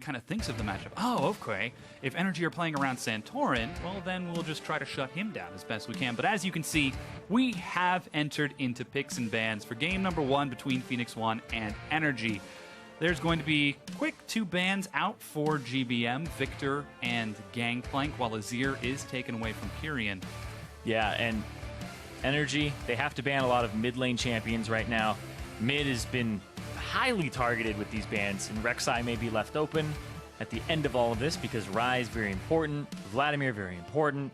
kind of thinks of the matchup. Oh, okay. If NRG are playing around Santorin, well, then we'll just try to shut him down as best we can. But as you can see, we have entered into picks and bans for game number 1 between Phoenix One and NRG. There's going to be quick 2 bans out for GBM, Victor and Gangplank, while Azir is taken away from Kyrian. Yeah, and NRG, they have to ban a lot of mid lane champions right now. Mid has been highly targeted with these bans, and Rek'Sai may be left open at the end of all of this because Ryze very important, Vladimir very important,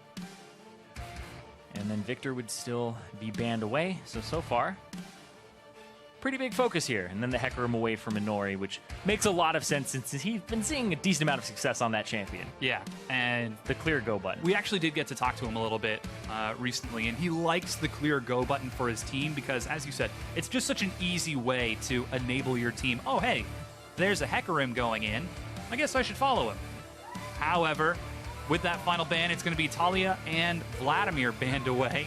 and then Victor would still be banned away. So far, pretty big focus here. And then the Hecarim away from Inori, which makes a lot of sense since he's been seeing a decent amount of success on that champion. Yeah, and the clear go button. We actually did get to talk to him a little bit recently, and he likes the clear go button for his team because, as you said, it's just such an easy way to enable your team. Oh, hey, there's a Hecarim going in. I guess I should follow him. However, with that final ban, it's going to be Talia and Vladimir banned away,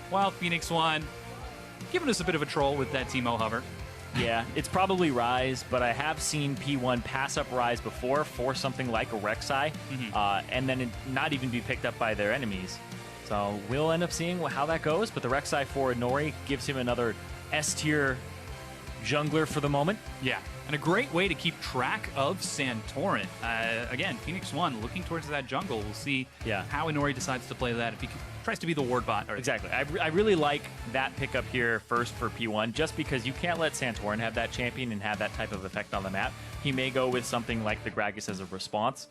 while Phoenix One giving us a bit of a troll with that Teemo hover. Yeah, it's probably Ryze, but I have seen P1 pass up Ryze before for something like a Rek'Sai, and then it not even be picked up by their enemies. So we'll end up seeing how that goes, but the Rek'Sai for Inori gives him another S-tier jungler for the moment. Yeah, and a great way to keep track of Santorin. Again, Phoenix One looking towards that jungle. We'll see how Inori decides to play that if he tries to be the ward bot. Exactly. I really like that pickup here first for P1, just because you can't let Santorin have that champion and have that type of effect on the map. He may go with something like the Gragas as a response,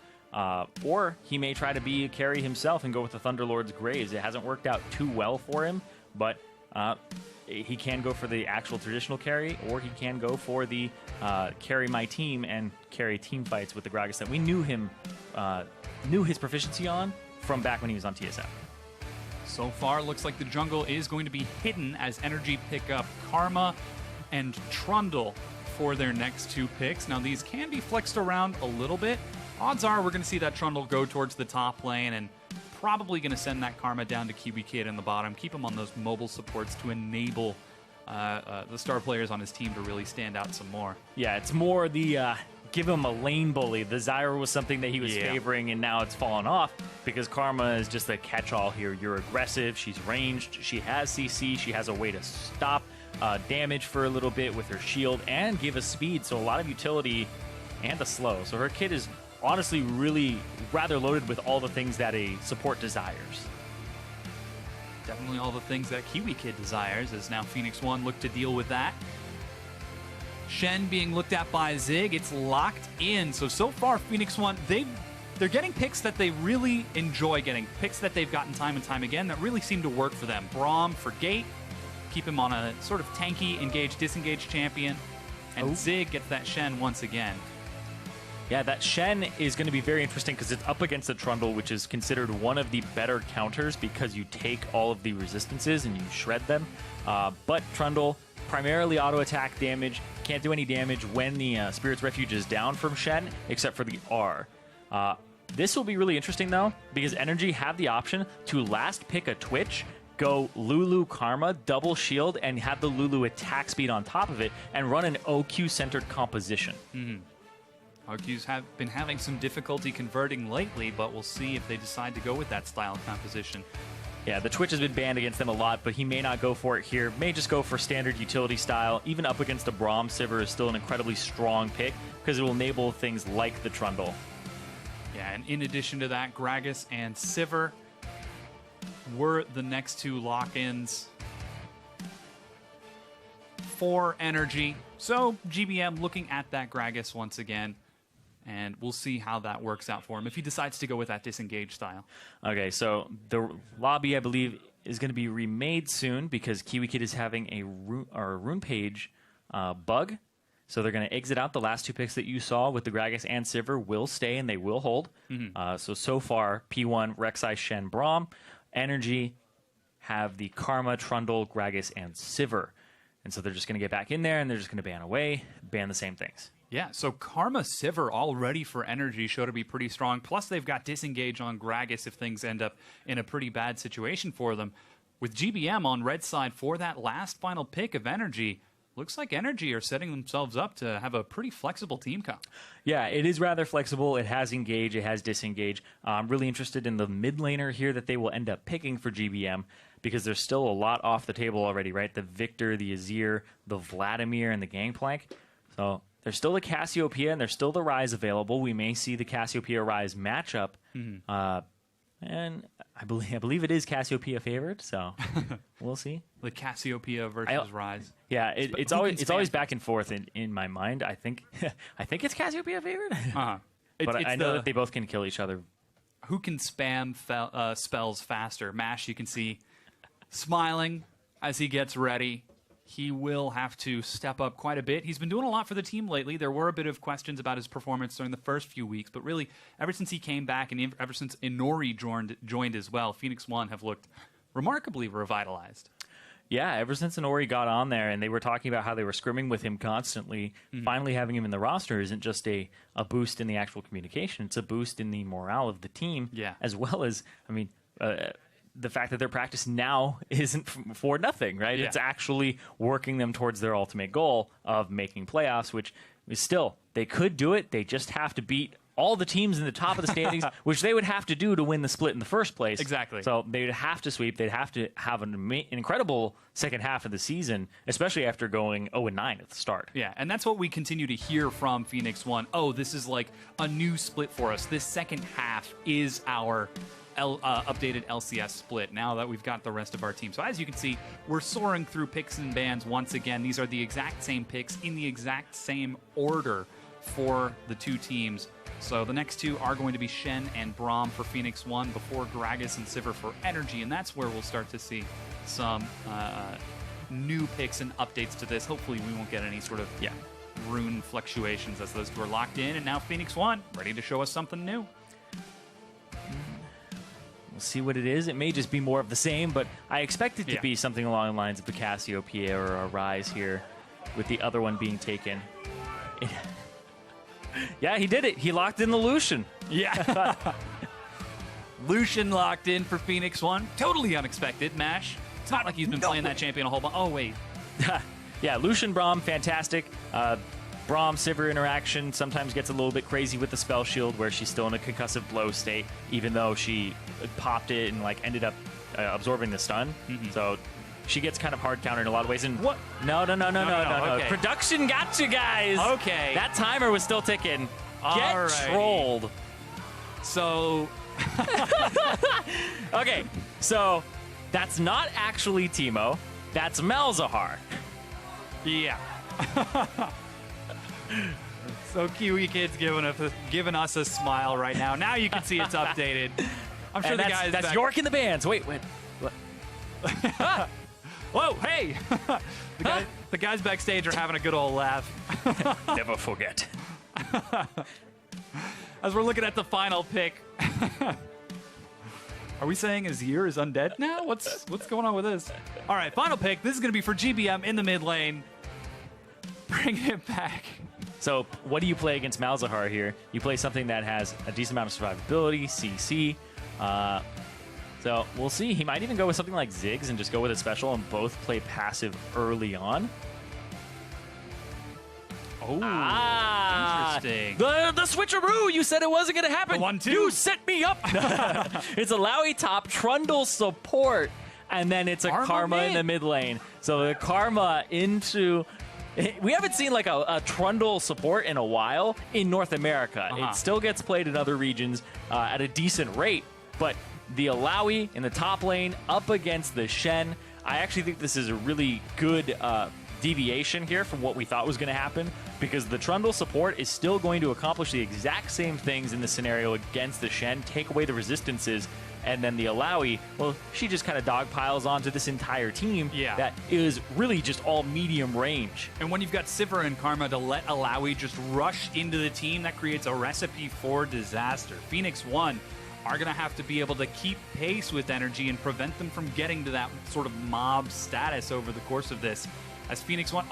or he may try to be a carry himself and go with the Thunderlord's Graves. It hasn't worked out too well for him, but he can go for the actual traditional carry, or he can go for the carry my team and carry team fights with the Gragas that we knew his proficiency on from back when he was on TSM. So far, looks like the jungle is going to be hidden as NRG pick up Karma and Trundle for their next 2 picks. Now, these can be flexed around a little bit. Odds are we're going to see that Trundle go towards the top lane and probably going to send that Karma down to Kiwi Kid in the bottom, keep him on those mobile supports to enable the star players on his team to really stand out some more. Yeah, it's more the give him a lane bully. The Zyra was something that he was favoring, and now it's fallen off because Karma is just a catch-all here. You're aggressive, she's ranged, she has CC, she has a way to stop damage for a little bit with her shield and give us speed, so a lot of utility and a slow. So her kit is honestly really rather loaded with all the things that a support desires. Definitely all the things that Kiwi Kid desires, as now Phoenix One look to deal with that. Shen being looked at by Zig, it's locked in. So far, Phoenix One, they're getting picks that they really enjoy getting, picks that they've gotten time and time again that really seem to work for them. Braum for Gate, keep him on a sort of tanky, engage, disengage champion, and Zig gets that Shen once again. Yeah, that Shen is going to be very interesting because it's up against the Trundle, which is considered one of the better counters because you take all of the resistances and you shred them. But Trundle, primarily auto attack damage, can't do any damage when the Spirit's Refuge is down from Shen, except for the R. This will be really interesting, though, because NRG have the option to last pick a Twitch, go Lulu Karma, double shield, and have the Lulu attack speed on top of it, and run an OQ-centered composition. OQs have been having some difficulty converting lately, but we'll see if they decide to go with that style composition. Yeah, the Twitch has been banned against them a lot, but he may not go for it here. May just go for standard utility style. Even up against the Braum, Sivir is still an incredibly strong pick because it will enable things like the Trundle. Yeah, and in addition to that, Gragas and Sivir were the next 2 lock-ins for NRG. So GBM looking at that Gragas once again, and we'll see how that works out for him if he decides to go with that disengage style. Okay, so the lobby, I believe, is going to be remade soon because Kiwi Kid is having a rune page bug. So they're going to exit out the last 2 picks that you saw with the Gragas and Sivir will stay and they will hold. So far, P1, Rek'Sai, Shen, Braum. NRG have the Karma, Trundle, Gragas, and Sivir. And so they're just going to get back in there and they're just going to ban away, ban the same things. Yeah, so Karma Sivir already for NRG show to be pretty strong. Plus, they've got disengage on Gragas if things end up in a pretty bad situation for them. With GBM on red side for that last final pick of NRG, looks like NRG are setting themselves up to have a pretty flexible team comp. Yeah, it is rather flexible. It has engage, it has disengage. I'm really interested in the mid laner here that they will end up picking for GBM, because there's still a lot off the table already, right? The Victor, the Azir, the Vladimir, and the Gangplank. So there's still the Cassiopeia, and there's still the Ryze available. We may see the Cassiopeia Ryze matchup. And I believe it is Cassiopeia favored, so we'll see. The Cassiopeia versus Ryze. Yeah, it's always back and forth in my mind. I think it's Cassiopeia favored, but I know that they both can kill each other. Who can spam spells faster? Mash, you can see, smiling as he gets ready. He will have to step up quite a bit. He's been doing a lot for the team lately. There were a bit of questions about his performance during the first few weeks, but really, ever since he came back and ever since Inori joined as well, Phoenix One have looked remarkably revitalized. Yeah, ever since Inori got on there and they were talking about how they were scrimming with him constantly, finally having him in the roster isn't just a boost in the actual communication. It's a boost in the morale of the team, as well as, the fact that their practice now isn't for nothing, right? Yeah. It's actually working them towards their ultimate goal of making playoffs, which is still, they could do it. They just have to beat all the teams in the top of the standings, which they would have to do to win the split in the first place. Exactly. So they would have to sweep. They'd have to have an incredible second half of the season, especially after going 0-9 at the start. Yeah, and that's what we continue to hear from Phoenix One. Oh, this is like a new split for us. This second half is our updated LCS split now that we've got the rest of our team. So as you can see, we're soaring through picks and bans once again. These are the exact same picks in the exact same order for the two teams. So the next two are going to be Shen and Braum for Phoenix One before Gragas and Sivir for NRG, and that's where we'll start to see some new picks and updates to this. Hopefully we won't get any sort of rune fluctuations as those two are locked in, and now Phoenix One ready to show us something new. We'll see what it is. It may just be more of the same, but I expect it to be something along the lines of the Cassiopeia or a Ryze here, with the other one being taken. Yeah, he did it. He locked in the Lucian. Yeah. Lucian locked in for Phoenix One. Totally unexpected. Mash. It's not like he's been playing that champion a whole bunch. Oh, wait. Yeah, Lucian Braum, fantastic. Braum-Sivir interaction sometimes gets a little bit crazy with the spell shield, where she's still in a concussive blow state, even though she popped it and ended up absorbing the stun. So she gets kind of hard countered in a lot of ways. And what? No. Okay. Production got you guys. Okay. That timer was still ticking. Get trolled. So. Okay, so that's not actually Teemo. That's Malzahar. Yeah. So Kiwi Kid's giving us a smile right now. Now you can see it's updated. I'm sure that's York in the bands. Wait. What? Whoa, hey! The guys backstage are having a good old laugh. Never forget. As we're looking at the final pick. Are we saying Azir is undead now? What's going on with this? All right, final pick. This is going to be for GBM in the mid lane. Bring it back. So what do you play against Malzahar here? You play something that has a decent amount of survivability, CC. So we'll see. He might even go with something like Ziggs and just go with a special and both play passive early on. Oh, interesting. The switcheroo! You said it wasn't going to happen. The 1-2. You set me up. It's a Lowy top, Trundle support, and then it's a Karma in the mid lane. So the Karma into... We haven't seen like a Trundle support in a while in North America. It still gets played in other regions at a decent rate, but the Alawi in the top lane up against the Shen, I actually think this is a really good deviation here from what we thought was going to happen, because the Trundle support is still going to accomplish the exact same things in this scenario against the Shen, take away the resistances, and then the Alawi, well, she just kind of dogpiles onto this entire team that is really just all medium range. And when you've got Sivir and Karma to let Alawi just rush into the team, that creates a recipe for disaster. Phoenix One are going to have to be able to keep pace with NRG and prevent them from getting to that sort of mob status over the course of this. As Phoenix One,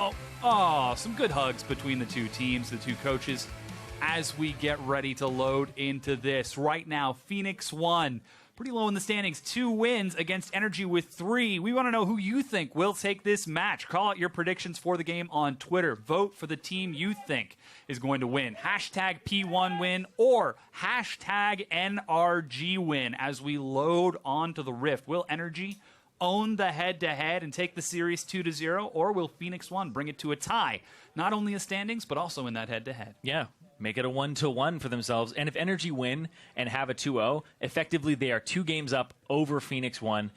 some good hugs between the two teams, the two coaches, as we get ready to load into this. Right now, Phoenix One pretty low in the standings. 2 wins against NRG with 3. We want to know who you think will take this match. Call out your predictions for the game on Twitter. Vote for the team you think is going to win. Hashtag P1 win or hashtag NRG win as we load onto the Rift. Will NRG own the head-to-head and take the series 2-0, or will Phoenix One bring it to a tie, not only in standings but also in that head-to-head? Yeah, make it a 1-1 for themselves. And if NRG win and have a 2-0, effectively they are 2 games up over Phoenix One.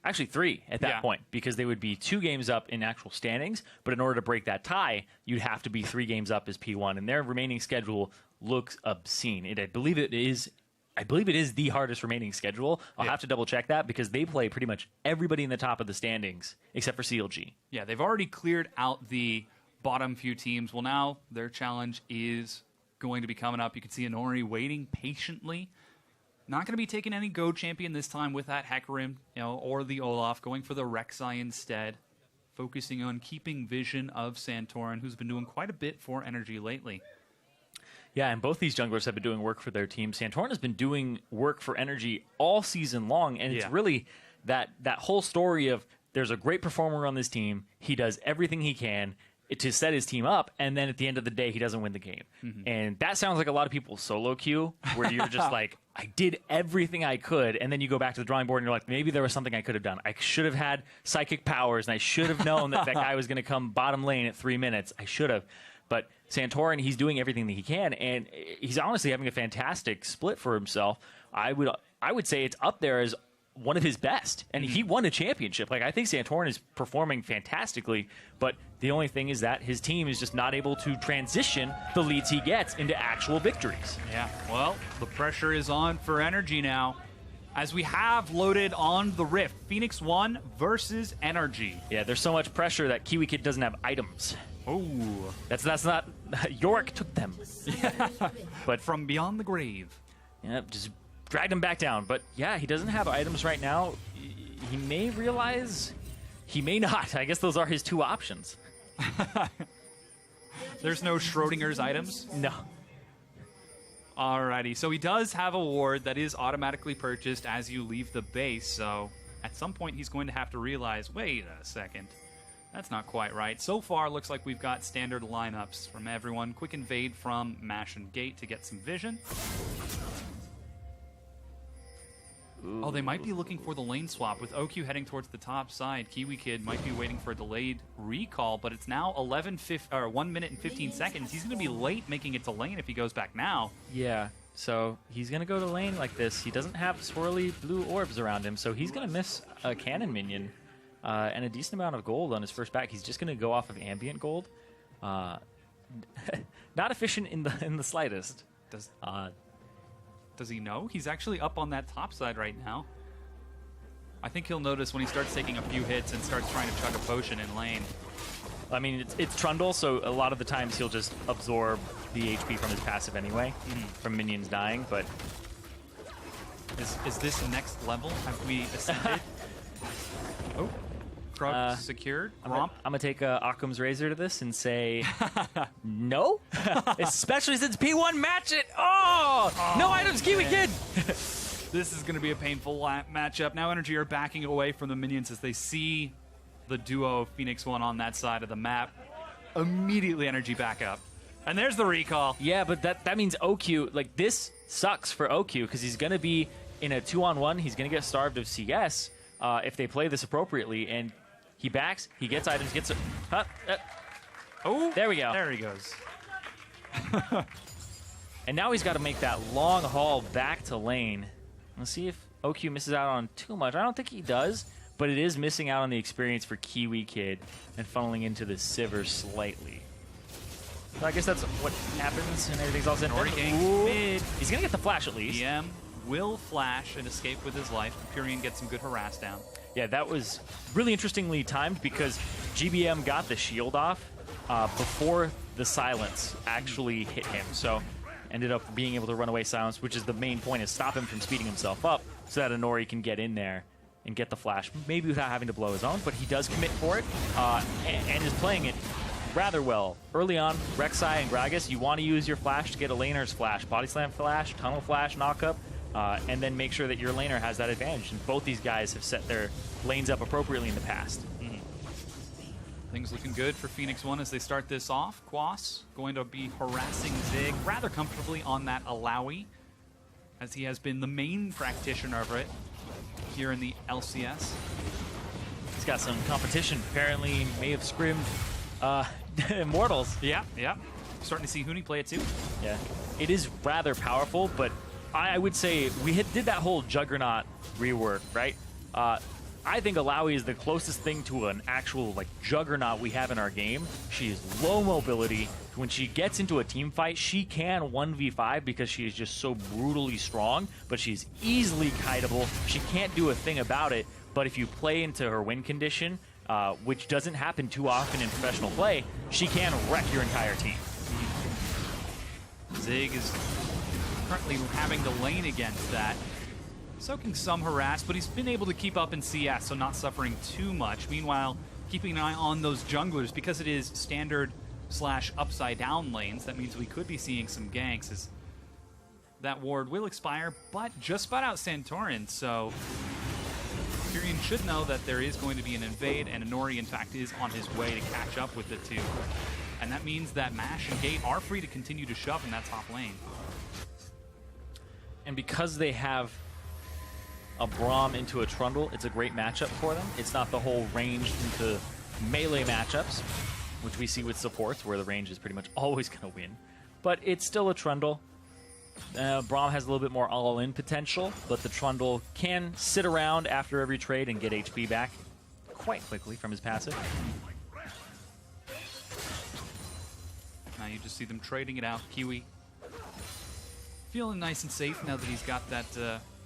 Actually 3 at that point, because they would be 2 games up in actual standings. But in order to break that tie, you'd have to be 3 games up as P1, and their remaining schedule looks obscene. I believe it is the hardest remaining schedule. I'll have to double check that because they play pretty much everybody in the top of the standings except for CLG. Yeah, they've already cleared out the bottom few teams. Well, now their challenge is going to be coming up. You can see Inori waiting patiently. Not going to be taking any Go champion this time with that Hecarim, or the Olaf, going for the Rek'Sai instead, focusing on keeping vision of Santorin, who's been doing quite a bit for NRG lately. Yeah, and both these junglers have been doing work for their team. Santorin has been doing work for NRG all season long, and it's really that whole story of there's a great performer on this team. He does everything he can to set his team up, and then at the end of the day, he doesn't win the game. And that sounds like a lot of people's solo queue, where you're just like, I did everything I could, and then you go back to the drawing board and you're like, maybe there was something I could have done. I should have had psychic powers, and I should have known that guy was going to come bottom lane at 3 minutes. I should have. But Santorin, he's doing everything that he can, and he's honestly having a fantastic split for himself. I would say it's up there as one of his best, and he won a championship. Like, I think Santorin is performing fantastically, but the only thing is that his team is just not able to transition the leads he gets into actual victories. Yeah, well, the pressure is on for NRG now, as we have loaded on the Rift. Phoenix One versus NRG. Yeah, there's so much pressure that Kiwi Kid doesn't have items. Oh, that's not. York took them, but from beyond the grave. Yeah, just dragged him back down. But yeah, he doesn't have items right now. He may realize, he may not. I guess those are his 2 options. There's no Schrodinger's items. No. Alrighty, so he does have a ward that is automatically purchased as you leave the base. So at some point, he's going to have to realize, wait a second. That's not quite right. So far, looks like we've got standard lineups from everyone. Quick invade from Mash and Gate to get some vision. Ooh. Oh, they might be looking for the lane swap with OQ heading towards the top side. Kiwi Kid might be waiting for a delayed recall, but it's now 1 minute and 15 seconds. He's going to be late making it to lane if he goes back now. Yeah, so he's going to go to lane like this. He doesn't have swirly blue orbs around him, so he's going to miss a cannon minion. And a decent amount of gold on his first back. He's just going to go off of ambient gold. Not efficient in the slightest. Does he know? He's actually up on that top side right now. I think he'll notice when he starts taking a few hits and starts trying to chug a potion in lane. I mean, it's Trundle, so a lot of the times he'll just absorb the HP from his passive anyway, from minions dying, but... Is this next level? Have we ascended? Oh. Krug secured. I'm going to take Occam's Razor to this and say no. Especially since P1 match it. Oh, no items, Kiwi Kid. This is going to be a painful matchup. Now NRG are backing away from the minions as they see the duo of Phoenix One on that side of the map. Immediately NRG back up. And there's the recall. Yeah, but that means OQ, like, this sucks for OQ because he's going to be in a 2-on-1. He's going to get starved of CS if they play this appropriately. And he backs, he gets items, gets it. Oh, there we go. There he goes. And now he's got to make that long haul back to lane. Let's see if OQ misses out on too much. I don't think he does, but it is missing out on the experience for Kiwi Kid and funneling into the Sivir slightly. So I guess that's what happens, and everything's all set. Mid. He's going to get the flash at least. DM will flash and escape with his life. Purian gets some good harass down. Yeah, that was really interestingly timed because GBM got the shield off before the silence actually hit him. So ended up being able to run away silence, which is the main point, is stop him from speeding himself up so that Inori can get in there and get the flash, maybe without having to blow his own, but he does commit for it and is playing it rather well. Early on, Rek'Sai and Gragas, you want to use your flash to get a laner's flash. Body slam flash, tunnel flash, knockup. and then make sure that your laner has that advantage. And both these guys have set their lanes up appropriately in the past. Things looking good for Phoenix One as they start this off. Quas going to be harassing Zig rather comfortably on that Alawi, as he has been the main practitioner of it here in the LCS. He's got some competition. Apparently may have scrimmed Immortals. Yeah. Starting to see Huni play it too. Yeah. It is rather powerful, but I would say we did that whole Juggernaut rework, right? I think Alawi is the closest thing to an actual Juggernaut we have in our game. She is low mobility. When she gets into a team fight, she can 1v5 because she is just so brutally strong, but she's easily kiteable. She can't do a thing about it, but if you play into her win condition, which doesn't happen too often in professional play, she can wreck your entire team. Zig is currently having the lane against that. Soaking some harass, but he's been able to keep up in CS, so not suffering too much. Meanwhile, keeping an eye on those junglers, because it is standard / upside down lanes. That means we could be seeing some ganks as that ward will expire, but just spot out Santorin, so Tyrion should know that there is going to be an invade, and Inori, in fact, is on his way to catch up with the two. And that means that Mash and Gate are free to continue to shove in that top lane. And because they have a Braum into a Trundle, it's a great matchup for them. It's not the whole ranged into melee matchups, which we see with supports, where the range is pretty much always going to win. But it's still a Trundle. Braum has a little bit more all-in potential, but the Trundle can sit around after every trade and get HP back quite quickly from his passive. Now you just see them trading it out. Kiwi feeling nice and safe now that he's got that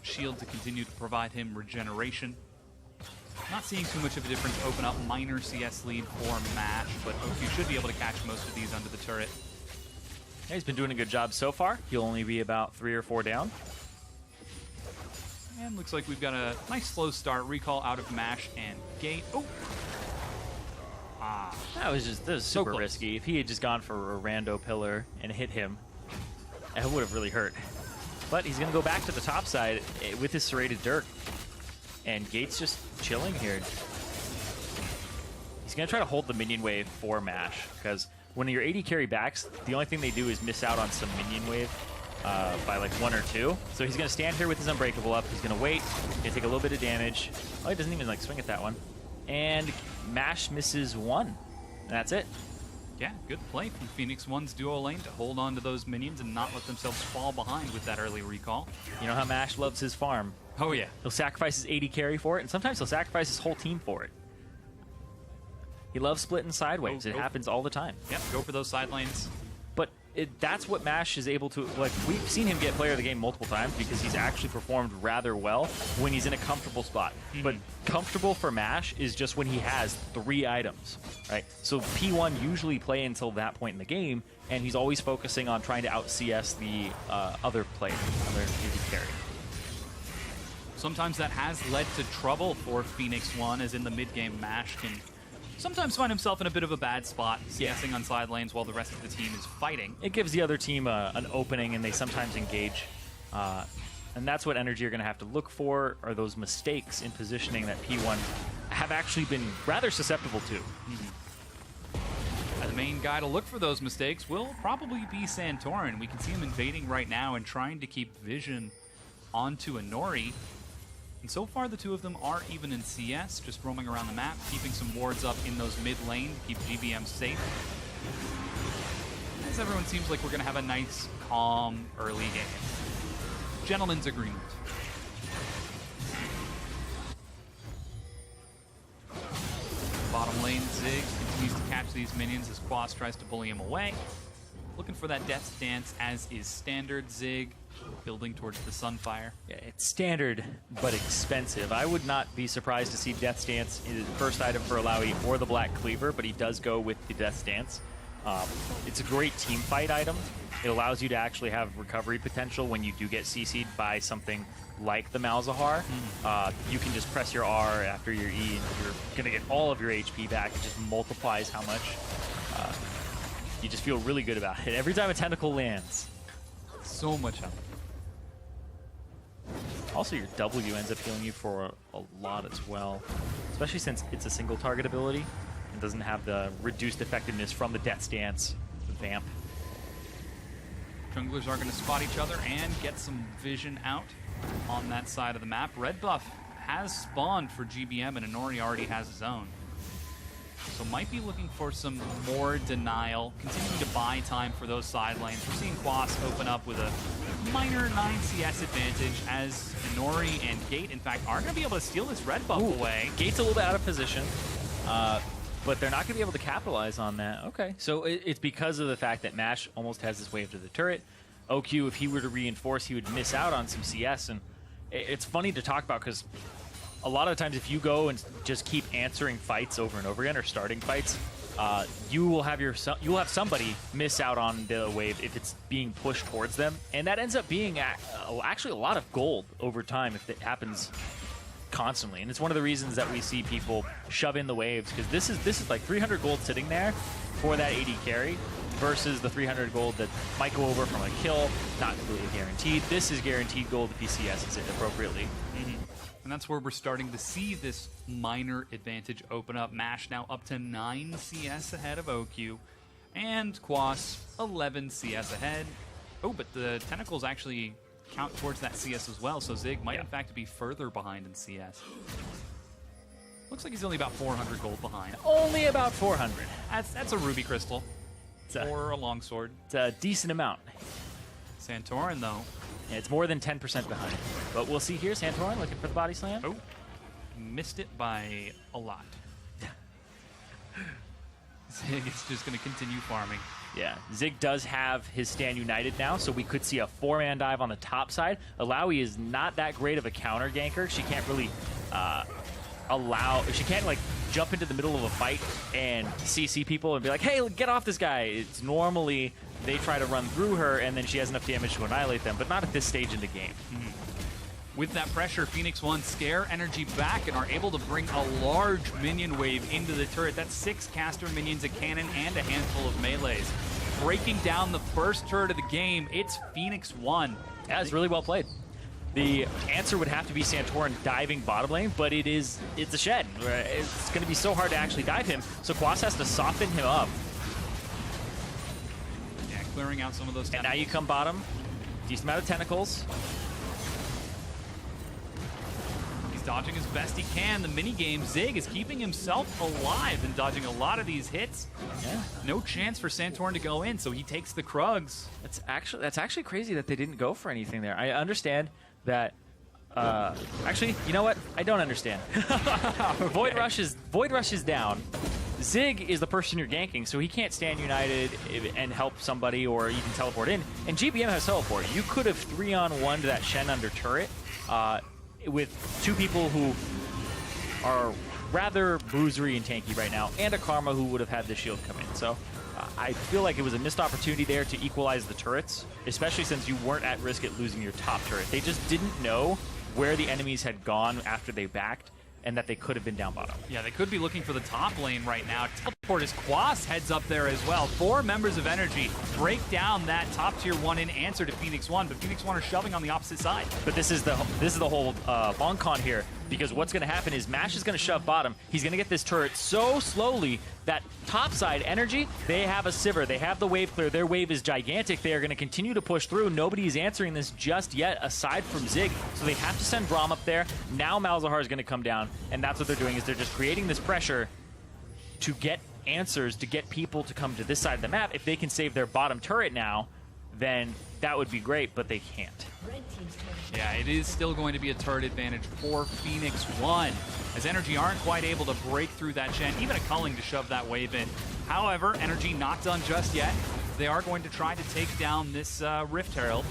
shield to continue to provide him regeneration. Not seeing too much of a difference open up. Minor CS lead for Mash, but OQ should be able to catch most of these under the turret. Yeah, he's been doing a good job so far. He'll only be about 3 or 4 down. And looks like we've got a nice slow start. Recall out of Mash and Gate. Oh! That was super risky. If he had just gone for a rando pillar and hit him, it would have really hurt. But he's going to go back to the top side with his serrated Dirk. And Gate's just chilling here. He's going to try to hold the minion wave for Mash, because when your AD carry backs, the only thing they do is miss out on some minion wave by 1 or 2. So he's going to stand here with his Unbreakable up. He's going to wait. He's going to take a little bit of damage. Oh, he doesn't even swing at that one. And Mash misses 1. And that's it. Yeah, good play from Phoenix One's duo lane to hold on to those minions and not let themselves fall behind with that early recall. You know how Mash loves his farm. Oh, yeah. He'll sacrifice his AD carry for it, and sometimes he'll sacrifice his whole team for it. He loves splitting sideways. It happens all the time. Yep, go for those side lanes. But that's what Mash is able to... we've seen him get player of the game multiple times because he's actually performed rather well when he's in a comfortable spot. But comfortable for Mash is just when he has 3 items, right? So P1 usually play until that point in the game, and he's always focusing on trying to out-CS the other player, other AD carry. Sometimes that has led to trouble for Phoenix One, as in the mid-game Mash can sometimes find himself in a bit of a bad spot, CSing on side lanes while the rest of the team is fighting. It gives the other team an opening, and they sometimes engage. And that's what NRG are going to have to look for, are those mistakes in positioning that P1 have actually been rather susceptible to. The main guy to look for those mistakes will probably be Santorin. We can see him invading right now and trying to keep vision onto Inori. And so far, the two of them are even in CS, just roaming around the map, keeping some wards up in those mid lane to keep GBM safe. As everyone seems like we're going to have a nice, calm, early game. Gentleman's agreement. Bottom lane, Zig continues to catch these minions as Quas tries to bully him away. Looking for that Death's Dance, as is standard. Zig building towards the Sunfire. Yeah, it's standard, but expensive. I would not be surprised to see Death's Dance in the first item for Alawi or the Black Cleaver, but he does go with the Death's Dance. It's a great team fight item. It allows you to actually have recovery potential when you do get CC'd by something like the Malzahar. You can just press your R after your E, and you're going to get all of your HP back. It just multiplies how much. You just feel really good about it. Every time a tentacle lands. So much help. Also, your W ends up healing you for a lot as well, especially since it's a single target ability and doesn't have the reduced effectiveness from the Death Stance vamp. Junglers are going to spot each other and get some vision out on that side of the map. Red buff has spawned for GBM, and Inori already has his own. So might be looking for some more denial, continuing to buy time for those side lanes. We're seeing Quas open up with a minor 9 CS advantage as Inori and Gate, in fact, are going to be able to steal this red buff away. Gate's a little bit out of position, but they're not going to be able to capitalize on that. Okay, so it's because of the fact that Mash almost has his wave to the turret. OQ, if he were to reinforce, he would miss out on some CS, and it's funny to talk about because a lot of times if you go and just keep answering fights over and over again or starting fights, you will have somebody miss out on the wave if it's being pushed towards them, and that ends up being actually a lot of gold over time if it happens constantly. And it's one of the reasons that we see people shove in the waves, because this is like 300 gold sitting there for that AD carry versus the 300 gold that might go over from a kill, not really guaranteed. This is guaranteed gold if he CS's it appropriately. And that's where we're starting to see this minor advantage open up. Mash now up to 9 CS ahead of OQ, and Quas 11 CS ahead. Oh, but the tentacles actually count towards that CS as well, so Zig might in fact be further behind in CS. Looks like he's only about 400 gold behind. Only about 400. That's a ruby crystal or a longsword. It's a decent amount. Santorin, though. Yeah, it's more than 10% behind. But we'll see here, Santorin looking for the body slam. Oh, missed it by a lot. Zig is just going to continue farming. Yeah, Zig does have his stand united now, so we could see a 4-man dive on the top side. Alawi is not that great of a counter ganker. She can't really she can't like jump into the middle of a fight and CC people and be like, hey, get off this guy. It's normally they try to run through her and then she has enough damage to annihilate them, but not at this stage in the game. With that pressure, Phoenix One scare NRG back and are able to bring a large minion wave into the turret. That's 6 caster minions, a cannon, and a handful of melees. Breaking down the first turret of the game, it's Phoenix One. Yeah, it's really well played. The answer would have to be Santorin diving bottom lane, but it's a shed. It's going to be so hard to actually dive him, so Quas has to soften him up. Yeah, clearing out some of those tentacles. And now you come bottom, decent amount of tentacles. He's dodging as best he can. The minigame, Zig is keeping himself alive and dodging a lot of these hits. Yeah. No chance for Santorin to go in, so he takes the Krugs. That's actually crazy that they didn't go for anything there. I understand that. Actually, you know what? I don't understand. Void Rush is down. Zig is the person you're ganking, so he can't stand united and help somebody or even teleport in. And GBM has teleport. You could have 3-on-1'd that Shen under turret with 2 people who are rather bruisery and tanky right now, and a Karma who would have had the shield come in. So I feel like it was a missed opportunity there to equalize the turrets, especially since you weren't at risk at losing your top turret. They just didn't know where the enemies had gone after they backed, and that they could have been down bottom. Yeah, they could be looking for the top lane right now. Teleport as Quas heads up there as well. 4 members of NRG break down that top tier 1 in answer to Phoenix One, but Phoenix One are shoving on the opposite side. But this is the whole long con here, because what's going to happen is Mash is going to shove bottom. He's going to get this turret so slowly that top side NRG, they have a Sivir. They have the wave clear. Their wave is gigantic. They are going to continue to push through. Nobody is answering this just yet aside from Zig, so they have to send Braum up there. Now Malzahar is going to come down, and that's what they're doing, is they're just creating this pressure to get answers, to get people to come to this side of the map. If they can save their bottom turret now, then that would be great, but they can't. Yeah, it is still going to be a turret advantage for Phoenix One, as NRG aren't quite able to break through that Shen, even a Culling to shove that wave in. However, NRG not done just yet. They are going to try to take down this Rift Herald.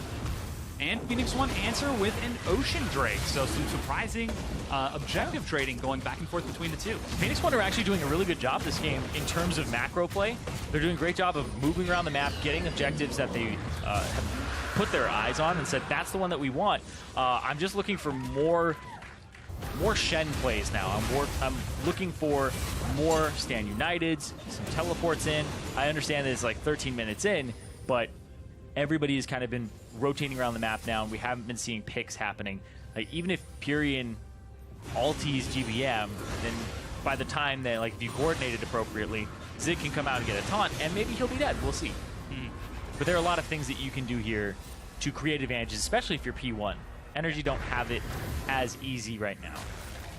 And Phoenix One answer with an Ocean Drake. So some surprising objective trading going back and forth between the two. Phoenix One are actually doing a really good job this game in terms of macro play. They're doing a great job of moving around the map, getting objectives that they have put their eyes on and said, that's the one that we want. I'm just looking for more Shen plays now. I'm looking for more Stand Uniteds, some teleports in. I understand that it's like 13 minutes in, but everybody has kind of been rotating around the map now, and we haven't been seeing picks happening. Like, even if Purian ulties GBM, then by the time that, like, if you coordinate it appropriately, Zig can come out and get a taunt, and maybe he'll be dead. We'll see. But there are a lot of things that you can do here to create advantages, especially if you're P1. NRG don't have it as easy right now.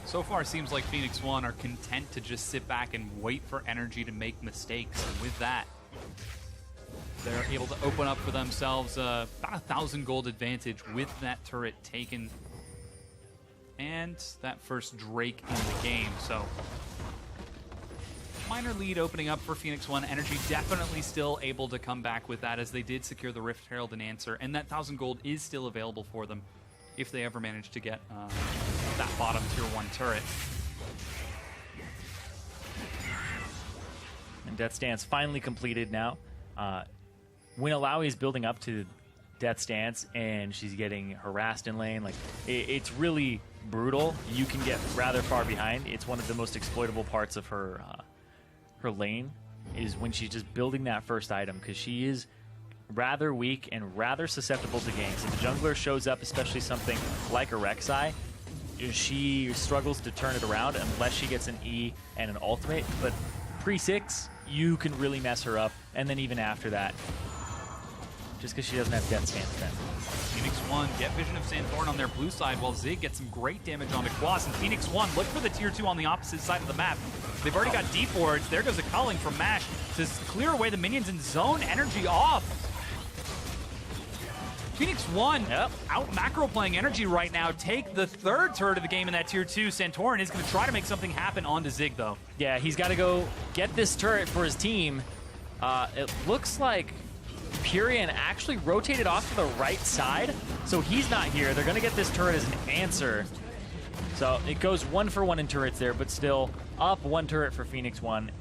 So far, it seems like Phoenix One are content to just sit back and wait for NRG to make mistakes. And with that, they're able to open up for themselves about 1,000 gold advantage with that turret taken and that first Drake in the game. So minor lead opening up for Phoenix One. NRG definitely still able to come back with that, as they did secure the Rift Herald and Answer, and that 1,000 gold is still available for them if they ever manage to get that bottom tier 1 turret. And Death Stance finally completed now. Winalawi is building up to Death Stance, and she's getting harassed in lane. Like, it's really brutal. You can get rather far behind. It's one of the most exploitable parts of her her lane, is when she's just building that first item, because she is rather weak and rather susceptible to ganks. If a jungler shows up, especially something like a Rek'Sai, she struggles to turn it around unless she gets an E and an ultimate. But pre-6, you can really mess her up, and then even after that, just because she doesn't have Death Stance then. Phoenix One get vision of Santhorn on their blue side, while Zig gets some great damage onto Quas. And Phoenix One look for the tier 2 on the opposite side of the map. They've already got deep wards. There goes a culling from Mash to clear away the minions and zone NRG off. Phoenix One out macro playing NRG right now. Take the third turret of the game in that tier 2. Santorin is going to try to make something happen onto Zig, though. Yeah, he's got to go get this turret for his team. It looks like Purian actually rotated off to the right side, so he's not here. They're going to get this turret as an answer. So it goes 1-for-1 in turrets there, but still up 1 turret for Phoenix One.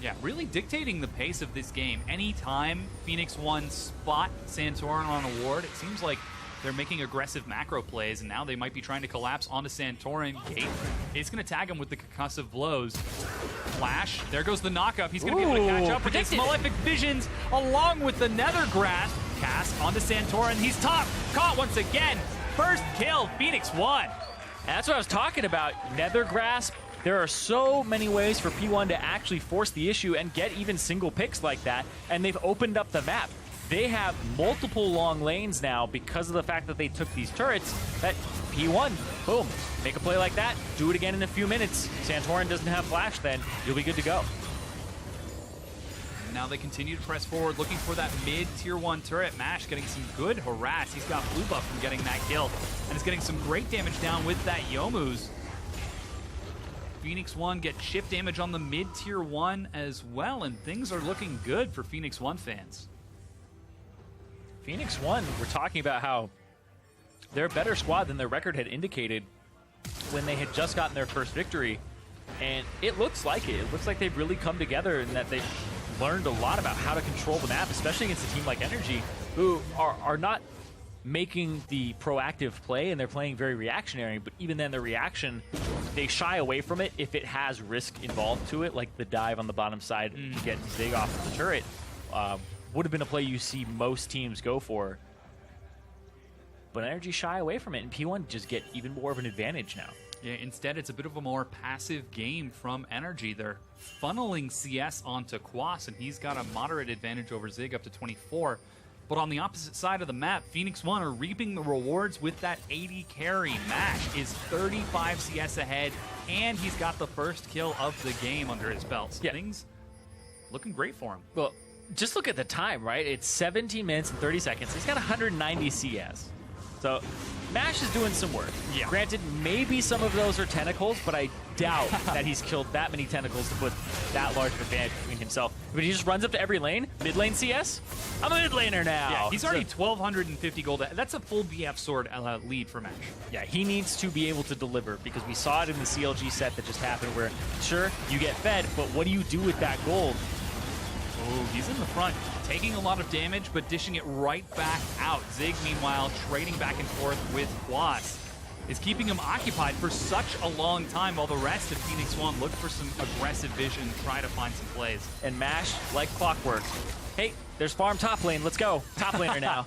Yeah, really dictating the pace of this game. Anytime Phoenix One spot Santorin on a ward, it seems like they're making aggressive macro plays, and now they might be trying to collapse onto Santorin. Gate is going to tag him with the concussive blows. Flash, there goes the knockup. He's going to be able to catch up with his Malefic Visions along with the Nether Grasp. Cast onto Santorin. He's caught once again. First kill, Phoenix One. And that's what I was talking about. Nether Grasp. There are so many ways for P1 to actually force the issue and get even single picks like that, and they've opened up the map. They have multiple long lanes now because of the fact that they took these turrets. That P1, boom, make a play like that, do it again in a few minutes. Santorin doesn't have flash then, you'll be good to go. Now they continue to press forward, looking for that mid-tier 1 turret. Mash getting some good harass. He's got blue buff from getting that kill, and is getting some great damage down with that Youmu's. Phoenix One get chip damage on the mid-tier 1 as well, and things are looking good for Phoenix One fans. Phoenix One, we're talking about how they're a better squad than their record had indicated when they had just gotten their first victory, and it looks like it. It looks like they've really come together and that they've learned a lot about how to control the map, especially against a team like NRG, who are not making the proactive play, and they're playing very reactionary, but even then the reaction, they shy away from it if it has risk involved to it, like the dive on the bottom side to get Zig off of the turret. Would have been a play you see most teams go for, but NRG shy away from it, and P1 just get even more of an advantage now. Yeah, instead it's a bit of a more passive game from NRG. They're funneling CS onto Quas, and he's got a moderate advantage over Zig up to 24. But on the opposite side of the map, Phoenix One are reaping the rewards with that 80 carry. Mash is 35 CS ahead, and he's got the first kill of the game under his belt. So things looking great for him. Well, just look at the time, right? It's 17 minutes and 30 seconds. He's got 190 CS. So Mash is doing some work. Yeah. Granted, maybe some of those are tentacles, but I doubt that he's killed that many tentacles to put that large of advantage between himself. But he just runs up to every lane, mid lane CS. I'm a mid laner now. Yeah, he's already 1,250 gold. That's a full BF sword lead for Mash. Yeah, he needs to be able to deliver, because we saw it in the CLG set that just happened where, sure, you get fed, but what do you do with that gold? Oh, he's in the front, taking a lot of damage, but dishing it right back out. Zig, meanwhile, trading back and forth with Quas, is keeping him occupied for such a long time, while the rest of Phoenix One look for some aggressive vision, try to find some plays. And Mash, like clockwork, hey, there's farm top lane. Let's go. Top laner now.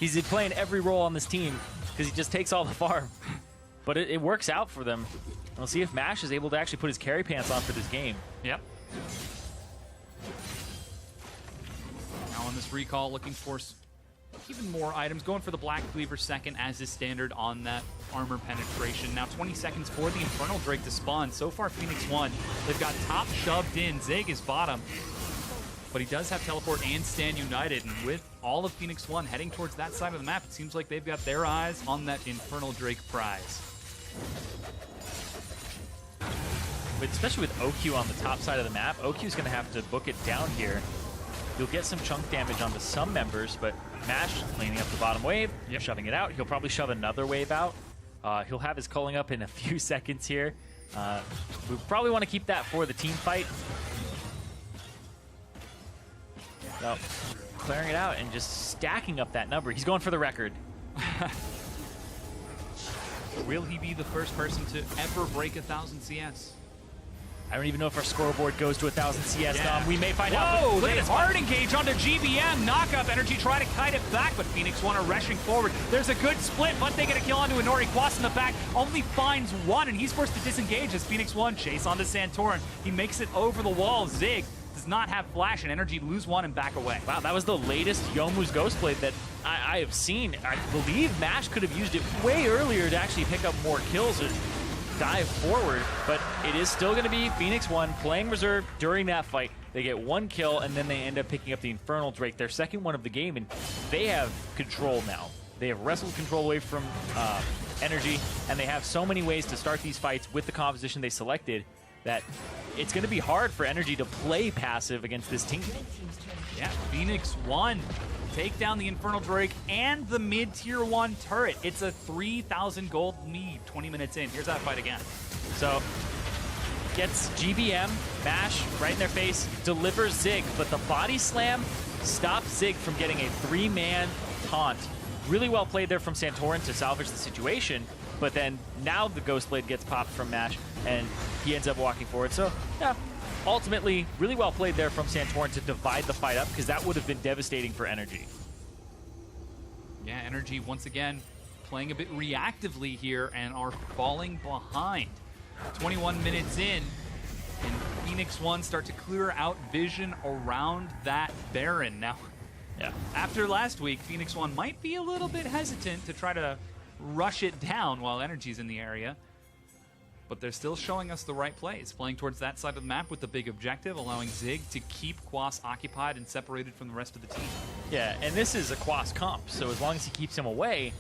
He's playing every role on this team because he just takes all the farm. But it works out for them. We'll see if Mash is able to actually put his carry pants on for this game. Yep. Now on this recall, looking for even more items. Going for the Black Cleaver second, as is standard on that armor penetration. Now 20 seconds for the Infernal Drake to spawn. So far, Phoenix won. They've got top shoved in. Zig is bottom. But he does have teleport and stand united. And with all of Phoenix 1 heading towards that side of the map, it seems like they've got their eyes on that Infernal Drake prize. But especially with OQ on the top side of the map, OQ's going to have to book it down here. You'll get some chunk damage onto some members, but Mash cleaning up the bottom wave, shoving it out. He'll probably shove another wave out. He'll have his culling up in a few seconds here. We probably want to keep that for the team fight. So, clearing it out and just stacking up that number. He's going for the record. Will he be the first person to ever break 1,000 CS? I don't even know if our scoreboard goes to 1,000 CS, Dom. We may find out. Whoa, look at this hard engage onto GBM. Knockup NRG try to kite it back, but Phoenix 1 are rushing forward. There's a good split, but they get a kill onto Inori. Quas in the back only finds one, and he's forced to disengage as Phoenix 1 chase onto Santorin. He makes it over the wall. Zig does not have flash, and NRG lose one and back away. Wow, that was the latest Youmuu's Ghostblade that I have seen. I believe Mash could have used it way earlier to actually pick up more kills or dive forward, but it is still going to be Phoenix 1 playing reserve during that fight. They get one kill, and then they end up picking up the Infernal Drake, their second one of the game, and they have control now. They have wrestled control away from NRG, and they have so many ways to start these fights with the composition they selected that it's going to be hard for NRG to play passive against this team. Yeah, Phoenix 1 take down the Infernal Drake and the mid-tier 1 turret. It's a 3,000 gold lead 20 minutes in. Here's that fight again. So, gets GBM, Mash right in their face, delivers Zig, but the body slam stops Zig from getting a 3-man taunt. Really well played there from Santorin to salvage the situation, but then now the Ghostblade gets popped from Mash, and he ends up walking forward. So, yeah, ultimately, really well played there from Santorin to divide the fight up, because that would have been devastating for NRG. Yeah, NRG once again playing a bit reactively here and are falling behind. 21 minutes in, and Phoenix 1 start to clear out vision around that Baron. Now, after last week, Phoenix 1 might be a little bit hesitant to try to rush it down while NRG's in the area. But they're still showing us the right plays, playing towards that side of the map with the big objective, allowing Zig to keep Quas occupied and separated from the rest of the team. Yeah, and this is a Quas comp, so as long as he keeps him away,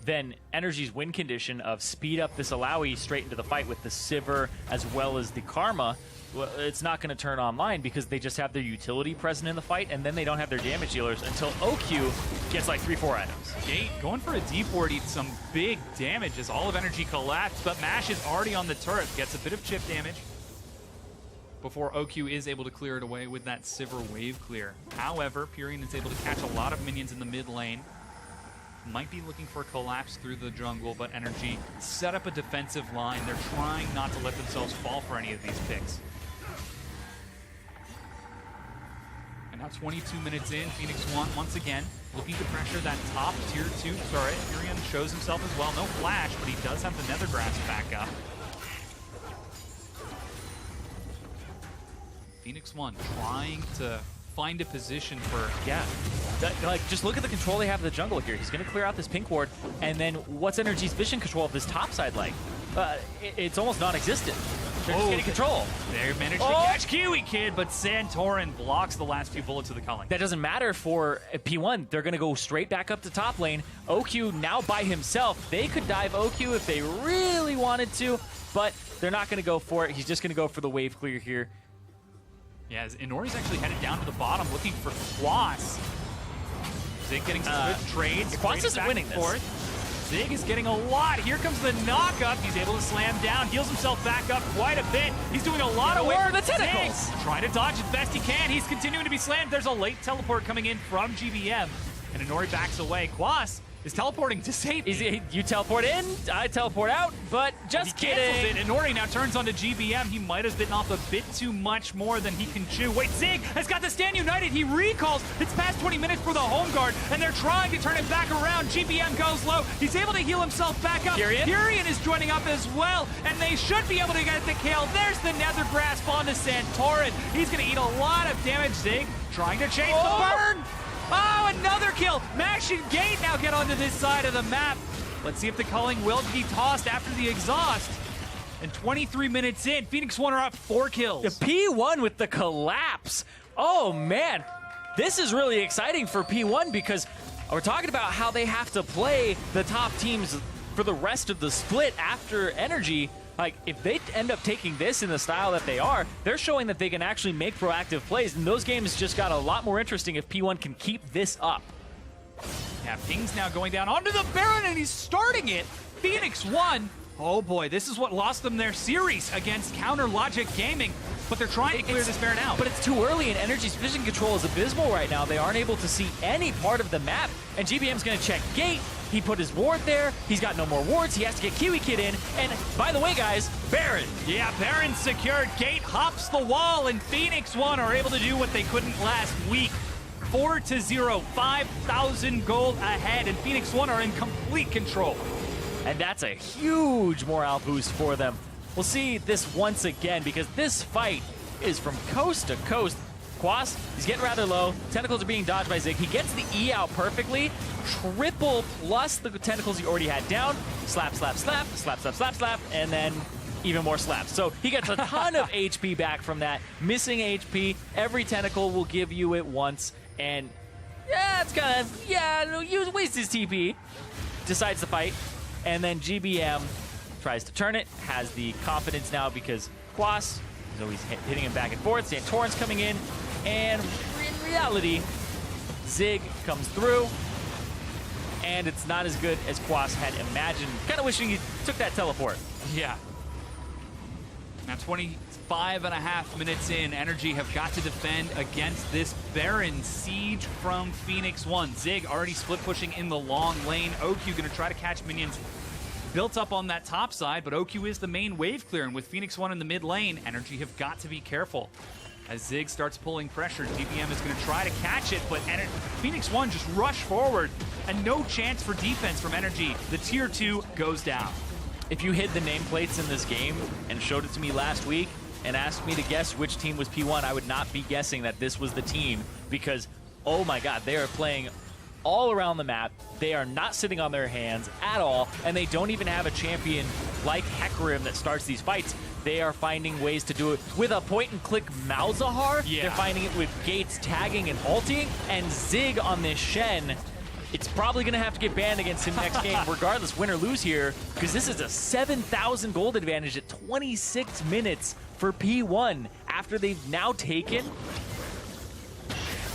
then NRG's win condition of speed up this Alawi straight into the fight with the Sivir as well as the Karma, well, it's not going to turn online because they just have their utility present in the fight, and then they don't have their damage dealers until OQ gets like 3-4 items. Gate going for a D4 eats some big damage as all of NRG collapsed, but Mash is already on the turret, gets a bit of chip damage before OQ is able to clear it away with that Sivir wave clear. However, Purion is able to catch a lot of minions in the mid lane. Might be looking for a collapse through the jungle, but NRG set up a defensive line. They're trying not to let themselves fall for any of these picks. And now 22 minutes in, Phoenix 1 once again looking to pressure that top tier 2 turret. Purion shows himself as well. No flash, but he does have the Nether Grass back up. Phoenix 1 trying to find a position for... Just look at the control they have of the jungle here. He's going to clear out this pink ward, and then what's NRG's vision control of this top side like? It's almost non-existent. They're just getting control. They managed to catch Kiwi Kid, but Santorin blocks the last few bullets of the culling. That doesn't matter for P1. They're going to go straight back up to top lane. OQ now by himself. They could dive OQ if they really wanted to, but they're not going to go for it. He's just going to go for the wave clear here. Yeah, as Inori's actually headed down to the bottom looking for Quas. Zig getting some good trades. Quas isn't winning this. Zig is getting a lot. Here comes the knockup. He's able to slam down, heals himself back up quite a bit. He's doing a lot of work. The tentacles. Zig trying to dodge as best he can. He's continuing to be slammed. There's a late teleport coming in from GBM, and Inori backs away. Quas is teleporting to safety. You teleport in, I teleport out, but just He cancels kidding. it, and Nori now turns onto GBM. He might have bitten off a bit too much more than he can chew. Wait, Zig has got the stand united. He recalls. It's past 20 minutes for the home guard, and they're trying to turn it back around. GBM goes low. He's able to heal himself back up. Kyrian is joining up as well, and they should be able to get the kill. There's the Nether Grasp onto Santorin. He's going to eat a lot of damage. Zig trying to chase the burn. Oh, another kill. Mash and Gate now get onto this side of the map. Let's see if the culling will be tossed after the exhaust. And 23 minutes in, Phoenix One are up 4 kills. The P1 with the collapse. Oh, man. This is really exciting for P1 because we're talking about how they have to play the top teams for the rest of the split after NRG. Like, if they end up taking this in the style that they are, they're showing that they can actually make proactive plays, and those games just got a lot more interesting if P1 can keep this up. Yeah, Ping's now going down onto the Baron, and he's starting it. Phoenix One. Oh boy, this is what lost them their series against Counter Logic Gaming. But they're trying to clear this Baron out. But it's too early, and NRG's vision control is abysmal right now. They aren't able to see any part of the map, and GBM's going to check Gate. He put his ward there. He's got no more wards. He has to get Kiwi Kid in. And by the way, guys, Baron. Yeah, Baron secured. Gate hops the wall, and Phoenix One are able to do what they couldn't last week. 4-0, 5,000 gold ahead, and Phoenix One are in complete control. And that's a huge morale boost for them. We'll see this once again because this fight is from coast to coast. Quas, he's getting rather low. Tentacles are being dodged by Zig. He gets the E out perfectly. Triple plus the tentacles he already had down. Slap, slap, slap, slap, slap, slap, slap, and then even more slaps. So he gets a ton of HP back from that. Missing HP. Every tentacle will give you it once. And yeah, it's kind of, yeah, waste his TP. Decides to fight. And then GBM tries to turn it. Has the confidence now because Quas is always hitting him back and forth. Santorin's coming in. And in reality, Zig comes through. And it's not as good as Quas had imagined. Kind of wishing he took that teleport. Yeah. Now 25.5 minutes in, NRG have got to defend against this Baron siege from Phoenix One. Zig already split pushing in the long lane. OQ going to try to catch minions built up on that top side, but OQ is the main wave clear, and with Phoenix One in the mid lane, NRG have got to be careful. As Zig starts pulling pressure, GBM is going to try to catch it, but Phoenix One just rush forward, and no chance for defense from NRG. The tier 2 goes down. If you hid the nameplates in this game and showed it to me last week and asked me to guess which team was P1, I would not be guessing that this was the team because, oh my god, they are playing all around the map. They are not sitting on their hands at all, and they don't even have a champion like Hecarim that starts these fights. They are finding ways to do it with a point-and-click Malzahar. Yeah. They're finding it with Gates tagging and ulting, and Zig on this Shen. It's probably going to have to get banned against him next game, regardless, win or lose here, because this is a 7,000 gold advantage at 26 minutes for P1 after they've now taken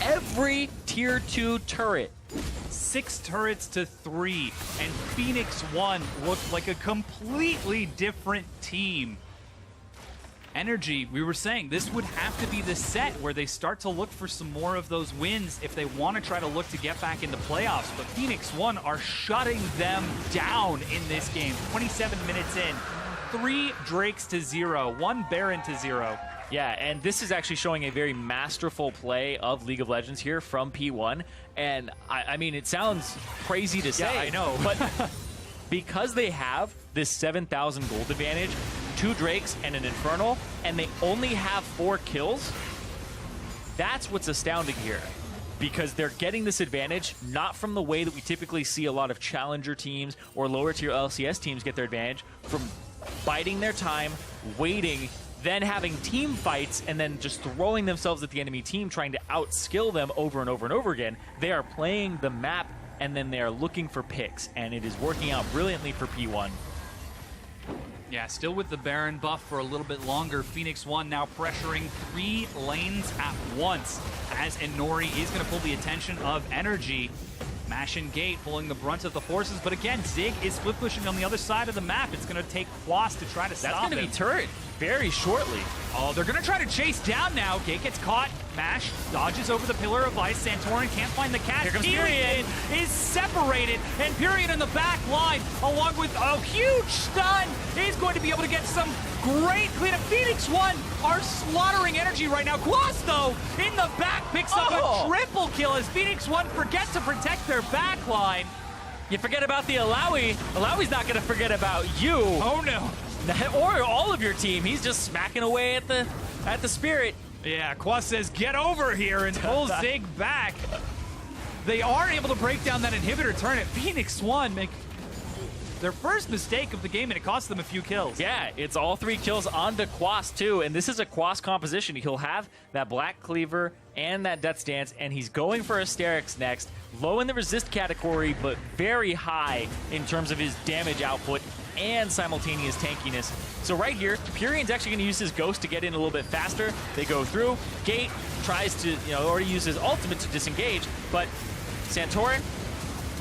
every tier 2 turret. 6 turrets to 3, and Phoenix One looked like a completely different team. NRG, we were saying this would have to be the set where they start to look for some more of those wins if they want to try to look to get back into playoffs. But Phoenix One are shutting them down in this game. 27 minutes in, 3 Drakes to 0, 1 Baron to 0. Yeah, and this is actually showing a very masterful play of League of Legends here from P1. And I mean, it sounds crazy to say. Yeah, I know. But because they have this 7,000 gold advantage, 2 Drakes and an Infernal, and they only have 4 kills, that's what's astounding here. Because they're getting this advantage not from the way that we typically see a lot of challenger teams or lower tier LCS teams get their advantage, from biding their time, waiting, then having team fights, and then just throwing themselves at the enemy team, trying to outskill them over and over and over again. They are playing the map, and then they are looking for picks, and it is working out brilliantly for P1. Yeah, still with the Baron buff for a little bit longer. Phoenix One now pressuring 3 lanes at once as Inori is going to pull the attention of NRG. Mash and Gate pulling the brunt of the forces, but again, Zig is split pushing on the other side of the map. It's going to take Quas to try to stop him. That's going to be turret very shortly. Oh, they're going to try to chase down now. Gate gets caught. Mash dodges over the Pillar of Ice. Santorin can't find the catch. Here comes Kyrian is separated separated, and Period in the back line, along with a huge stun, is going to be able to get some great cleanup. Phoenix One are slaughtering energy right now. Quas, though, in the back picks up a triple kill as Phoenix One forget to protect their back line. You forget about the Alawi. Alawi's not going to forget about you. Oh, no. Or all of your team. He's just smacking away at the Spirit. Yeah, Quas says, get over here, and pulls Zig back. They are able to break down that inhibitor turn at Phoenix One, make their first mistake of the game, and it cost them a few kills. Yeah, it's all 3 kills onto Quas, too, and this is a Quas composition. He'll have that Black Cleaver and that Death Stance, and he's going for Asterix next. Low in the resist category, but very high in terms of his damage output and simultaneous tankiness. So right here, Purion's actually going to use his Ghost to get in a little bit faster. They go through. Gate tries to, already use his ultimate to disengage, but Santorin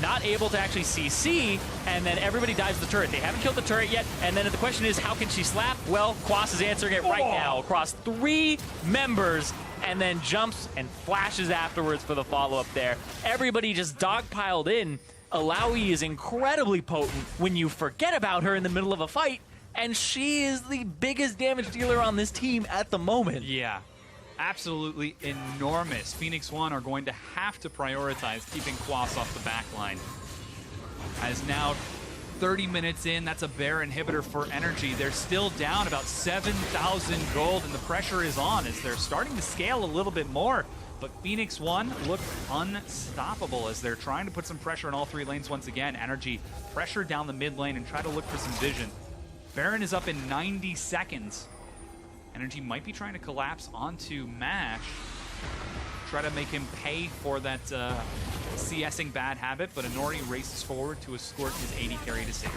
not able to actually CC, and then everybody dives the turret. They haven't killed the turret yet, and then the question is, how can she slap? Well, Quas is answering it right now across 3 members, and then jumps and flashes afterwards for the follow-up there. Everybody just dogpiled in. Alawi is incredibly potent when you forget about her in the middle of a fight, and she is the biggest damage dealer on this team at the moment. Yeah. Absolutely enormous. Phoenix One are going to have to prioritize keeping Quas off the back line. As now 30 minutes in, that's a bear inhibitor for NRG. They're still down about 7,000 gold, and the pressure is on as they're starting to scale a little bit more. But Phoenix One look unstoppable as they're trying to put some pressure in all 3 lanes once again. NRG pressure down the mid lane and try to look for some vision. Baron is up in 90 seconds. NRG might be trying to collapse onto Mash, try to make him pay for that CSing bad habit, but Inori races forward to escort his AD carry to safety.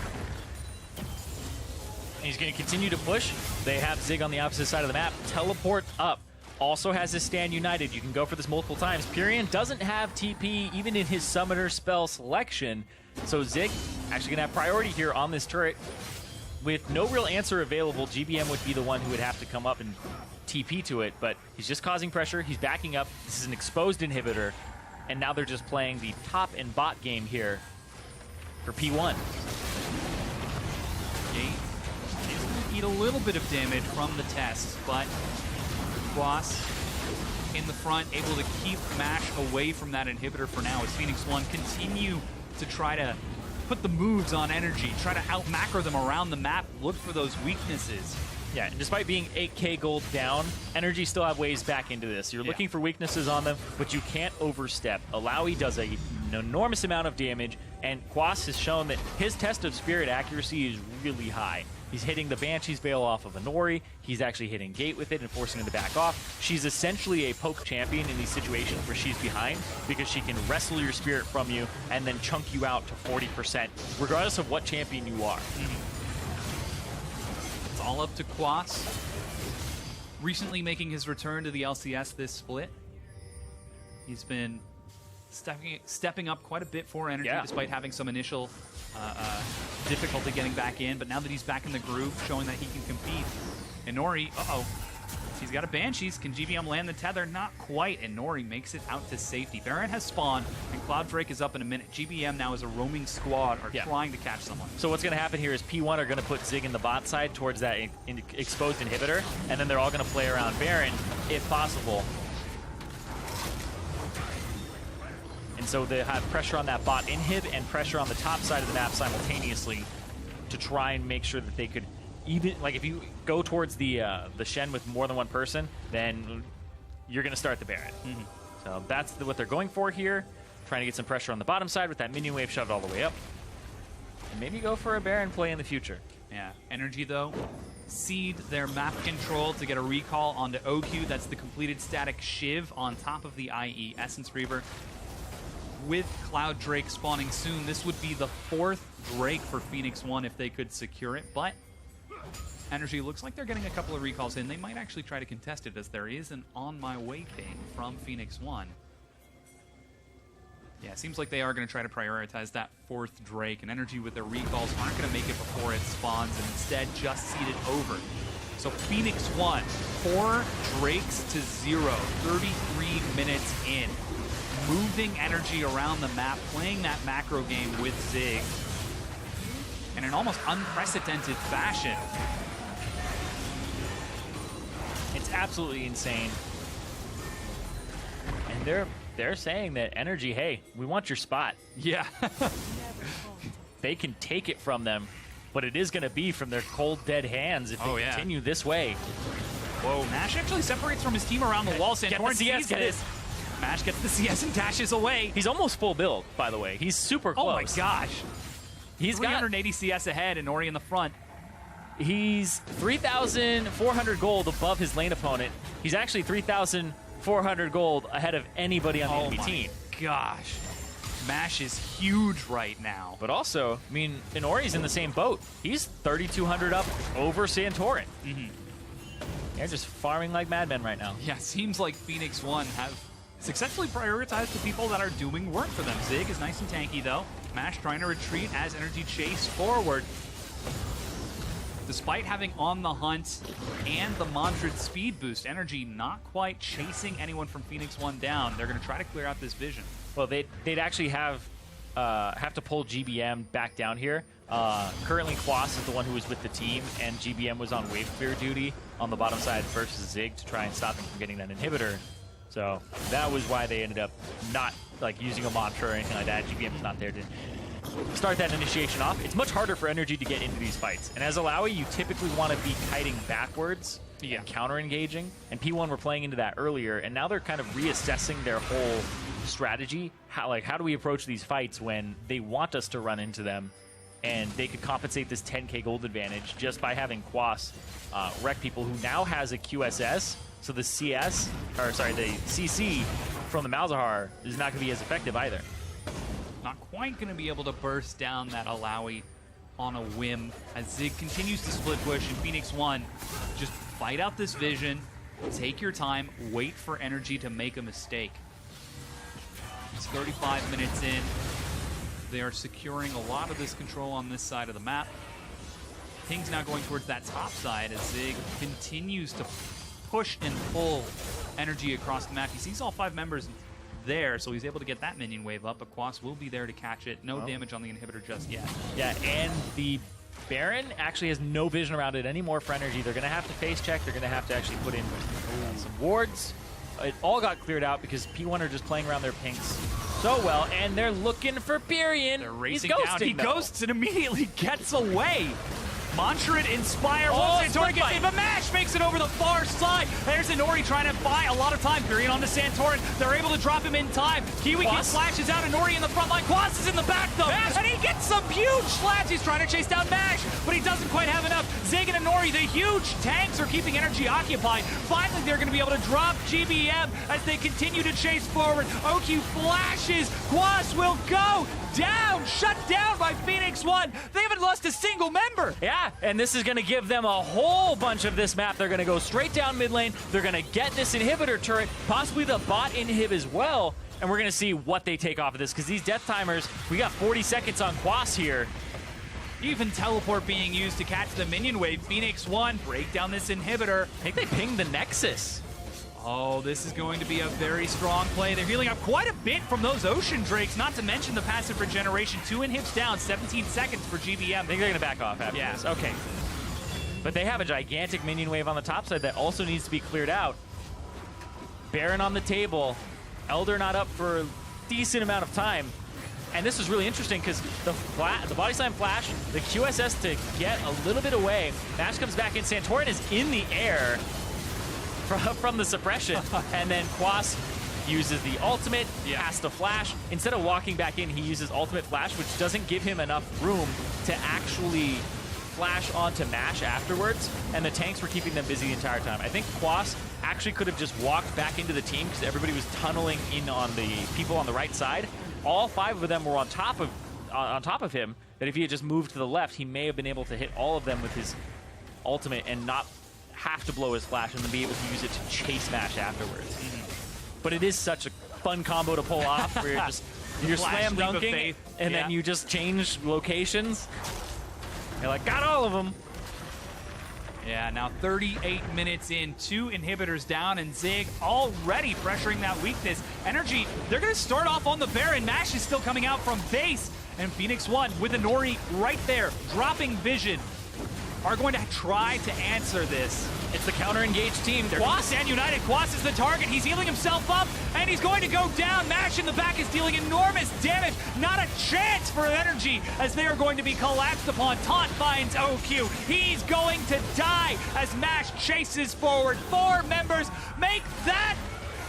He's going to continue to push. They have Zig on the opposite side of the map. Teleport up. Also has his stand united. You can go for this multiple times. Purion doesn't have TP even in his summoner spell selection, so Zig actually going to have priority here on this turret. With no real answer available, GBM would be the one who would have to come up and TP to it, but he's just causing pressure. He's backing up. This is an exposed inhibitor, and now they're just playing the top and bot game here for P1. Gate is going to eat a little bit of damage from the test, but Quas in the front, able to keep Mash away from that inhibitor for now as Phoenix One continue to try to put the moves on NRG, try to out-macro them around the map, look for those weaknesses. Yeah, and despite being 8k gold down, NRG still have ways back into this. You're looking for weaknesses on them, but you can't overstep. Alawi does an enormous amount of damage, and Quas has shown that his test of spirit accuracy is really high. He's hitting the Banshee's Veil off of Inori. He's actually hitting Gate with it and forcing him to back off. She's essentially a poke champion in these situations where she's behind because she can wrestle your spirit from you and then chunk you out to 40%, regardless of what champion you are. It's all up to Quas. Recently making his return to the LCS this split. He's been stepping up quite a bit for NRG, despite having some initial difficulty getting back in. But now that he's back in the groove, showing that he can compete. Inori, he's got a Banshees. Can GBM land the tether? Not quite. And Nori makes it out to safety. Baron has spawned, and Cloud Drake is up in a minute. GBM now as a roaming squad are trying to catch someone. So what's going to happen here is P1 are going to put Zig in the bot side towards that exposed inhibitor, and then they're all going to play around Baron, if possible. And so they have pressure on that bot inhib and pressure on the top side of the map simultaneously to try and make sure that they could even, like if you go towards the Shen with more than one person, then you're going to start the Baron. So that's what they're going for here, trying to get some pressure on the bottom side with that minion wave shoved all the way up. And maybe go for a Baron play in the future. Yeah, NRG though, seed their map control to get a recall onto OQ. That's the completed static Shiv on top of the IE Essence Reaver. With Cloud Drake spawning soon, this would be the 4th Drake for Phoenix One if they could secure it, but NRG looks like they're getting a couple of recalls in. They might actually try to contest it as there is an on my way ping from Phoenix One. Yeah, it seems like they are going to try to prioritize that 4th Drake, and NRG with their recalls aren't going to make it before it spawns and instead just seed it over. So Phoenix One, 4 Drakes to 0, 33 minutes in. moving energy around the map, playing that macro game with Zig in an almost unprecedented fashion. It's absolutely insane. And they're saying that NRG, hey, we want your spot. Yeah. They can take it from them, but it is going to be from their cold, dead hands if they continue this way. Whoa, Mash actually separates from his team around the wall. Santorin sees this. Mash gets the CS and dashes away. He's almost full build, by the way. He's super close. Oh my gosh. He's 380 CS ahead and Nori in the front. He's 3,400 gold above his lane opponent. He's actually 3,400 gold ahead of anybody on the enemy team. Oh my gosh. Mash is huge right now. But also, I mean, Inori's in the same boat. He's 3,200 up over Santorin. They're just farming like madmen right now. Yeah, seems like Phoenix One have successfully prioritized the people that are doing work for them. Zig is nice and tanky, though. Mash trying to retreat as NRG chase forward. Despite having On the Hunt and the Mondred speed boost, NRG not quite chasing anyone from Phoenix One down. They're going to try to clear out this vision. Well, they'd actually have to pull GBM back down here. Currently, Quas is the one who was with the team, and GBM was on wave clear duty on the bottom side versus Zig to try and stop him from getting that inhibitor. So that was why they ended up not like using a mantra or anything like that. GBM's not there to start that initiation off. It's much harder for NRG to get into these fights. And as Alawi, you typically want to be kiting backwards and counter-engaging. And P1 were playing into that earlier, and now they're kind of reassessing their whole strategy. How do we approach these fights when they want us to run into them, and they could compensate this 10k gold advantage just by having Quas wreck people, who now has a QSS. So the CC from the Malzahar is not going to be as effective either. Not quite going to be able to burst down that Alawi on a whim as Zig continues to split push, and Phoenix One just fight out this vision, take your time, wait for NRG to make a mistake. It's 35 minutes in. They are securing a lot of this control on this side of the map. Things now going towards that top side as Zig continues to push and pull NRG across the map. He sees all 5 members there, so he's able to get that minion wave up, but Quas will be there to catch it. No damage on the inhibitor just yet. Yeah, and the Baron actually has no vision around it anymore for NRG. They're going to have to face check. They're going to have to actually put in some wards. It all got cleared out because P1 are just playing around their pinks so well, and they're looking for Pyrion. They're racing down. He ghosts and immediately gets away. Mantra Inspire. Santorin gets in, but Mash makes it over the far side. There's Inori trying to buy a lot of time. Pyrion onto Santorin. They're able to drop him in time. Kiwi Kid flashes out. Inori in the front line. Quas is in the back, though. Mash. And he gets some huge slaps. He's trying to chase down Mash, but he doesn't quite have enough. Zig and Inori, the huge tanks, are keeping NRG occupied. Finally, they're going to be able to drop GBM as they continue to chase forward. OQ flashes. Quas will go down, shut down by Phoenix One. They haven't lost a single member. Yeah, and this is going to give them a whole bunch of this map. They're going to go straight down mid lane. They're going to get this inhibitor turret, possibly the bot inhib as well, and we're going to see what they take off of this, because these death timers, we got 40 seconds on Quas here. Even teleport being used to catch the minion wave. Phoenix One break down this inhibitor. I think they pinged the Nexus. Oh, this is going to be a very strong play. They're healing up quite a bit from those Ocean Drakes, not to mention the passive regeneration. 2 inhibs down, 17 seconds for GBM. I think they're going to back off after this. Okay. But they have a gigantic minion wave on the top side that also needs to be cleared out. Baron on the table. Elder not up for a decent amount of time. And this is really interesting because the body slam flash, the QSS to get a little bit away. Mash comes back in. Santorin is in the air from the suppression, and then Quas uses the ultimate, has to flash. Instead of walking back in, he uses ultimate flash, which doesn't give him enough room to actually flash onto Mash afterwards, and the tanks were keeping them busy the entire time. I think Quas actually could have just walked back into the team because everybody was tunneling in on the people on the right side. All 5 of them were on top of him, that if he had just moved to the left, he may have been able to hit all of them with his ultimate and not have to blow his flash and then be able to use it to chase Mash afterwards. But it is such a fun combo to pull off where you're slam dunking and then you just change locations. You're like, got all of them. Yeah, now 38 minutes in, 2 inhibitors down, and Zig already pressuring that weakness. NRG, they're going to start off on the Baron. Mash is still coming out from base, and Phoenix One with the Nori right there, dropping vision, are going to try to answer this. It's the counter-engaged team. Quas and United. Quas is the target. He's healing himself up, and he's going to go down. Mash in the back is dealing enormous damage. Not a chance for NRG as they are going to be collapsed upon. Taunt finds OQ. He's going to die as Mash chases forward. 4 members make that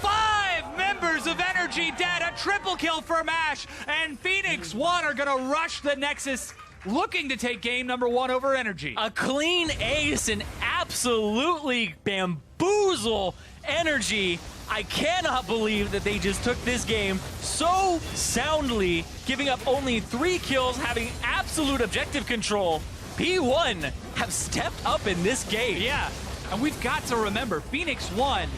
5 members of NRG dead. A triple kill for Mash, and Phoenix One are going to rush the Nexus, looking to take game number 1 over NRG. A clean ace and absolutely bamboozle NRG. I cannot believe that they just took this game so soundly, giving up only 3 kills, having absolute objective control. P1 have stepped up in this game. Yeah, and we've got to remember, Phoenix One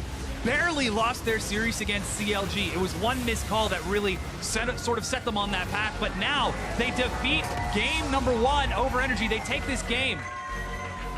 barely lost their series against CLG. It was one missed call that really sort of set them on that path, but now they defeat game number 1 over NRG. They take this game